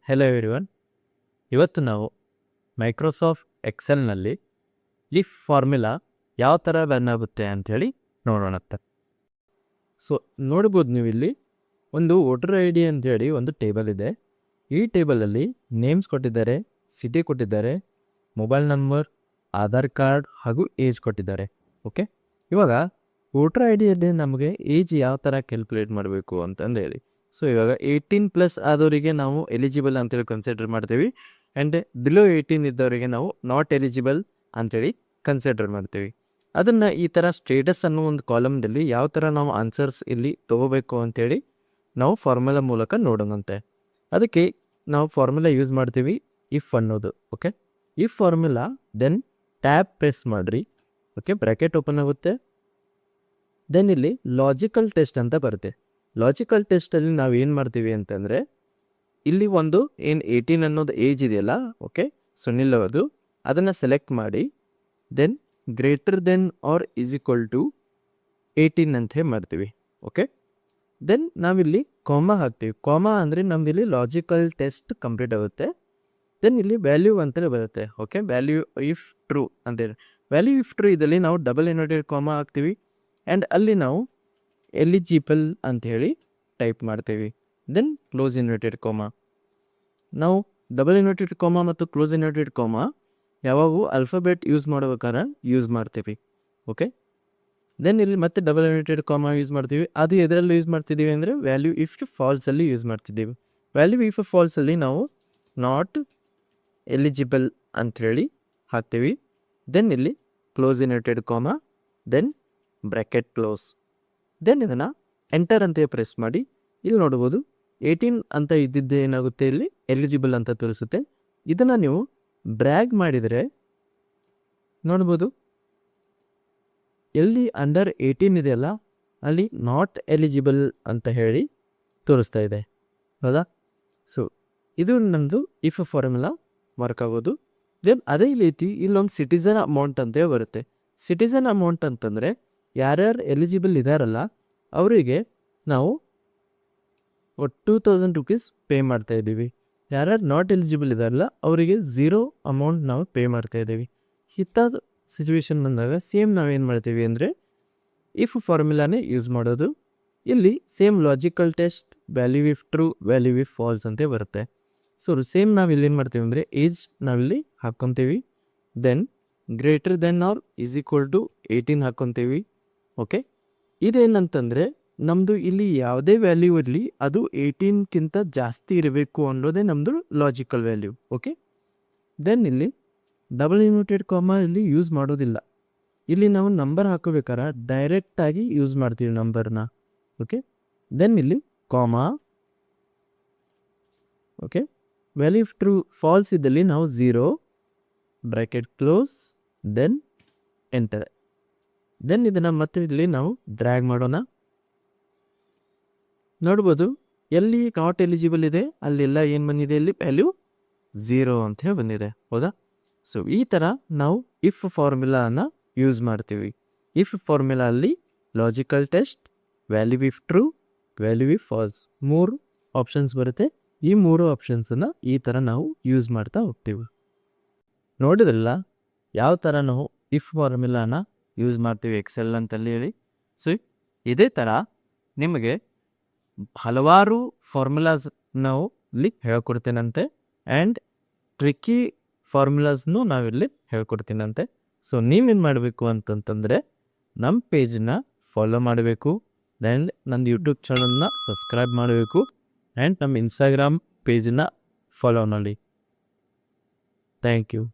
Hello everyone. ಇವತ್ತು ನಾವು Microsoft ಎಕ್ಸೆಲ್ನಲ್ಲಿ if formula ಯಾವ ಥರ ರನ್ ಆಗುತ್ತೆ ಅಂಥೇಳಿ ನೋಡೋಣತ್ತ. ಸೊ ನೋಡ್ಬೋದು ನೀವು ಇಲ್ಲಿ ಒಂದು ವೋಟರ್ ಐ ಡಿ ಅಂಥೇಳಿ ಒಂದು ಟೇಬಲ್ ಇದೆ. ಈ ಟೇಬಲಲ್ಲಿ ನೇಮ್ಸ್ ಕೊಟ್ಟಿದ್ದಾರೆ, ಸಿಟಿ ಕೊಟ್ಟಿದ್ದಾರೆ, ಮೊಬೈಲ್ ನಂಬರ್, ಆಧಾರ್ ಕಾರ್ಡ್ ಹಾಗೂ ಏಜ್ ಕೊಟ್ಟಿದ್ದಾರೆ. ಓಕೆ, ಇವಾಗ ವೋಟರ್ ಐ ಡಿಯಲ್ಲಿ ನಮಗೆ ಏಜ್ ಯಾವ ಥರ ಕ್ಯಾಲ್ಕುಲೇಟ್ ಮಾಡಬೇಕು ಅಂತಂದು ಹೇಳಿ. ಸೊ ಇವಾಗ 18+ ಆದವರಿಗೆ ನಾವು ಎಲಿಜಿಬಲ್ ಅಂತೇಳಿ ಕನ್ಸಿಡರ್ ಮಾಡ್ತೀವಿ, ಆ್ಯಂಡ್ ಬಿಲೋ 18 ಇದ್ದವರಿಗೆ ನಾವು ನಾಟ್ ಎಲಿಜಿಬಲ್ ಅಂಥೇಳಿ ಕನ್ಸಿಡರ್ ಮಾಡ್ತೀವಿ. ಅದನ್ನು ಈ ಥರ ಸ್ಟೇಟಸ್ ಅನ್ನೋ ಒಂದು ಕಾಲಮ್ದಲ್ಲಿ ಯಾವ ಥರ ನಾವು ಆನ್ಸರ್ಸ್ ಇಲ್ಲಿ ತೊಗೋಬೇಕು ಅಂಥೇಳಿ ನಾವು ಫಾರ್ಮುಲಾ ಮೂಲಕ ನೋಡೋಣಂತೆ. ಅದಕ್ಕೆ ನಾವು ಫಾರ್ಮುಲಾ ಯೂಸ್ ಮಾಡ್ತೀವಿ ಇಫ್ ಅನ್ನೋದು. Okay, if formula then tab press ಮಾಡಿರಿ. ಓಕೆ, ಬ್ರ್ಯಾಕೆಟ್ ಓಪನ್ ಆಗುತ್ತೆ. ದೆನ್ ಇಲ್ಲಿ ಲಾಜಿಕಲ್ ಟೆಸ್ಟ್ ಅಂತ ಬರುತ್ತೆ. ಲಾಜಿಕಲ್ ಟೆಸ್ಟಲ್ಲಿ ನಾವು ಏನು ಮಾಡ್ತೀವಿ ಅಂತಂದರೆ ಇಲ್ಲಿ ಒಂದು ಏನು 18 ಅನ್ನೋದು ಏಜ್ ಇದೆಯಲ್ಲ, ಓಕೆ, ಸೊ ನಿಲ್ಲೋದು ಅದನ್ನು ಸೆಲೆಕ್ಟ್ ಮಾಡಿ then greater than or is equal to 18 ಅಂತ ಹೇಳಿ ಮಾಡ್ತೀವಿ. ಓಕೆ, ದೆನ್ ನಾವಿಲ್ಲಿ ಕಾಮಾ ಹಾಕ್ತೀವಿ. ಕಾಮಾ ಅಂದರೆ ನಮ್ಮದಿಲ್ಲಿ ಲಾಜಿಕಲ್ ಟೆಸ್ಟ್ ಕಂಪ್ಲೀಟ್ ಆಗುತ್ತೆ. ದೆನ್ ಇಲ್ಲಿ ವ್ಯಾಲ್ಯೂ ಅಂತೇಳಿ ಬರುತ್ತೆ. ಓಕೆ, ವ್ಯಾಲ್ಯೂ ಇಫ್ ಟ್ರೂ ಅಂತೇಳಿ ವ್ಯಾಲ್ಯೂ ಇಫ್ ಟ್ರೂ ಇದರಲ್ಲಿ ನಾವು ಡಬಲ್ ಇನ್ವರ್ಟೆಡ್ ಕಾಮಾ ಹಾಕ್ತೀವಿ, ಆ್ಯಂಡ್ ಅಲ್ಲಿ ನಾವು ಎಲಿಜಿಬಲ್ ಅಂಥೇಳಿ ಟೈಪ್ ಮಾಡ್ತೀವಿ. Then close inverted comma. ನಾವು ಡಬಲ್ ಇನ್ವರ್ಟೆಡ್ ಕಾಮಾ ಮತ್ತು ಕ್ಲೋಸ್ ಇನ್ವರ್ಟೆಡ್ ಕಾಮಾ ಯಾವಾಗೂ ಆಲ್ಫಾಬೆಟ್ ಯೂಸ್ ಮಾಡ್ಬೇಕಾದ್ರೆ ಯೂಸ್ ಮಾಡ್ತೀವಿ. ಓಕೆ, ದೆನ್ ಇಲ್ಲಿ ಮತ್ತೆ ಡಬಲ್ ಇನ್ವರ್ಟೆಡ್ ಕಾಮಾ ಯೂಸ್ ಮಾಡ್ತೀವಿ. ಅದು ಎದರಲ್ಲಿ ಯೂಸ್ ಮಾಡ್ತಿದ್ದೀವಿ ಅಂದರೆ ವ್ಯಾಲ್ಯೂ ಇಫ್ ಫಾಲ್ಸಲ್ಲಿ ಯೂಸ್ ಮಾಡ್ತಿದ್ದೀವಿ. ವ್ಯಾಲ್ಯೂ ಇಫ್ ಫಾಲ್ಸಲ್ಲಿ ನಾವು ನಾಟ್ ಎಲಿಜಿಬಲ್ ಅಂಥೇಳಿ ಹಾಕ್ತೀವಿ. ದೆನ್ ಇಲ್ಲಿ close inverted comma, then bracket close. Then ಇದನ್ನು ಎಂಟರ್ ಅಂತ ಪ್ರೆಸ್ ಮಾಡಿ ಇಲ್ಲಿ ನೋಡ್ಬೋದು 18 ಅಂತ ಇದ್ದಿದ್ದೇ ಏನಾಗುತ್ತೆ ಇಲ್ಲಿ ಎಲಿಜಿಬಲ್ ಅಂತ ತೋರಿಸುತ್ತೆ. ಇದನ್ನು ನೀವು ಡ್ರ್ಯಾಗ್ ಮಾಡಿದರೆ ನೋಡ್ಬೋದು ಎಲ್ಲಿ ಅಂಡರ್ 18 ಇದೆಯಲ್ಲ ಅಲ್ಲಿ ನಾಟ್ ಎಲಿಜಿಬಲ್ ಅಂತ ಹೇಳಿ ತೋರಿಸ್ತಾ ಇದೆ, ಹೌದಾ? ಸೊ ಇದು ನಮ್ಮದು ಇಫ್ ಫಾರ್ಮುಲಾ ವರ್ಕ್ ಆಗೋದು. ದೆನ್ ಅದೇ ರೀತಿ ಇಲ್ಲೊಂದು ಸಿಟಿಸನ್ ಅಮೌಂಟ್ ಅಂತೇಳಿ ಬರುತ್ತೆ. ಸಿಟಿಸನ್ ಅಮೌಂಟ್ ಅಂತಂದರೆ ಯಾರ್ಯಾರು ಎಲಿಜಿಬಲ್ ಇದ್ದಾರಲ್ಲ ಅವರಿಗೆ ನಾವು 2000 ರೂಪೀಸ್ ಪೇ ಮಾಡ್ತಾಯಿದ್ದೀವಿ. ಯಾರ್ಯಾರು ನಾಟ್ ಎಲಿಜಿಬಲ್ ಇದ್ದಾರಲ್ಲ ಅವರಿಗೆ 0 ಅಮೌಂಟ್ ನಾವು ಪೇ ಮಾಡ್ತಾಯಿದ್ದೀವಿ. ಇಂಥ ಸಿಚುವೇಶನ್ ಬಂದಾಗ ಸೇಮ್ ನಾವೇನು ಮಾಡ್ತೀವಿ ಅಂದರೆ ಇಫ್ ಫಾರ್ಮುಲಾನೇ ಯೂಸ್ ಮಾಡೋದು. ಇಲ್ಲಿ same logical test value if true, value if false ಅಂತ ಬರುತ್ತೆ. ಸೊ ಸೇಮ್ ನಾವು ಇಲ್ಲಿ ಏನು ಮಾಡ್ತೀವಿ ಅಂದರೆ ಏಜ್ ನಾವಿಲ್ಲಿ ಹಾಕ್ಕೊತೀವಿ. Than greater than or is equal to 18 ಹಾಕ್ಕೊತೀವಿ. ಓಕೆ, ಇದೇನಂತಂದರೆ ನಮ್ಮದು ಇಲ್ಲಿ ಯಾವುದೇ ವ್ಯಾಲ್ಯೂ ಇರಲಿ ಅದು 18ಕ್ಕಿಂತ ಜಾಸ್ತಿ ಇರಬೇಕು ಅನ್ನೋದೇ ನಮ್ಮದು ಲಾಜಿಕಲ್ ವ್ಯಾಲ್ಯೂ. ಓಕೆ, ದೆನ್ ಇಲ್ಲಿ ಡಬಲ್ ಇನ್ವರ್ಟೆಡ್ ಕಾಮಾ ಇಲ್ಲಿ ಯೂಸ್ ಮಾಡೋದಿಲ್ಲ. ಇಲ್ಲಿ ನಾವು ನಂಬರ್ ಹಾಕೋಬೇಕಾದ್ರೆ ಡೈರೆಕ್ಟಾಗಿ ಯೂಸ್ ಮಾಡ್ತೀವಿ ನಂಬರ್ನ. ಓಕೆ, ದೆನ್ ಇಲ್ಲಿ comma. Okay, value if true false ಇದ್ದಲ್ಲಿ ನಾವು 0 bracket close, then enter. Then ಇದನ್ನು ಮತ್ತೆ ಇಲ್ಲಿ ನಾವು ಡ್ರ್ಯಾಗ್ ಮಾಡೋಣ. ನೋಡ್ಬೋದು ಎಲ್ಲಿ ನಾಟ್ ಎಲಿಜಿಬಲ್ ಇದೆ ಅಲ್ಲೆಲ್ಲ ಏನು ಬಂದಿದೆ, ಇಲ್ಲಿ ವ್ಯಾಲ್ಯೂ 0 ಅಂತ ಹೇಳಿ ಬಂದಿದೆ, ಹೌದಾ? ಸೊ ಈ ಥರ ನಾವು ಇಫ್ ಫಾರ್ಮುಲಾನ ಯೂಸ್ ಮಾಡ್ತೀವಿ. ಇಫ್ ಫಾರ್ಮುಲಾ ಅಲ್ಲಿ logical test, value if true, value if false 3 options ಬರುತ್ತೆ. ಈ 3 ಆಪ್ಷನ್ಸನ್ನು ಈ ಥರ ನಾವು ಯೂಸ್ ಮಾಡ್ತಾ ಹೋಗ್ತೀವಿ. ನೋಡಿದ್ರಲ್ಲ ಯಾವ ಥರ ನಾವು ಇಫ್ ಫಾರ್ಮುಲಾನ ಯೂಸ್ ಮಾಡ್ತೀವಿ ಎಕ್ಸೆಲ್ ಅಂತಲ್ಲಿ ಹೇಳಿ. ಸೊ ಇದೇ ಥರ ನಿಮಗೆ ಹಲವಾರು ಫಾರ್ಮುಲಾಸ್ ನಾವು ಇಲ್ಲಿ ಹೇಳ್ಕೊಡ್ತೇನಂತೆ, ಆ್ಯಂಡ್ ಟ್ರಿಕ್ಕಿ ಫಾರ್ಮುಲಾಸ್ನು ನಾವಿಲ್ಲಿ ಹೇಳ್ಕೊಡ್ತೀನಂತೆ. ಸೊ ನೀವೇನು ಮಾಡಬೇಕು ಅಂತಂತಂದರೆ ನಮ್ಮ ಪೇಜನ್ನ ಫಾಲೋ ಮಾಡಬೇಕು, ದೆನ್ ನನ್ನ ಯೂಟ್ಯೂಬ್ ಚಾನಲ್ನ ಸಬ್ಸ್ಕ್ರೈಬ್ ಮಾಡಬೇಕು, ಆ್ಯಂಡ್ ನಮ್ಮ ಇನ್ಸ್ಟಾಗ್ರಾಮ್ ಪೇಜನ್ನ ಫಾಲೋ ಮಾಡಿ. Thank you.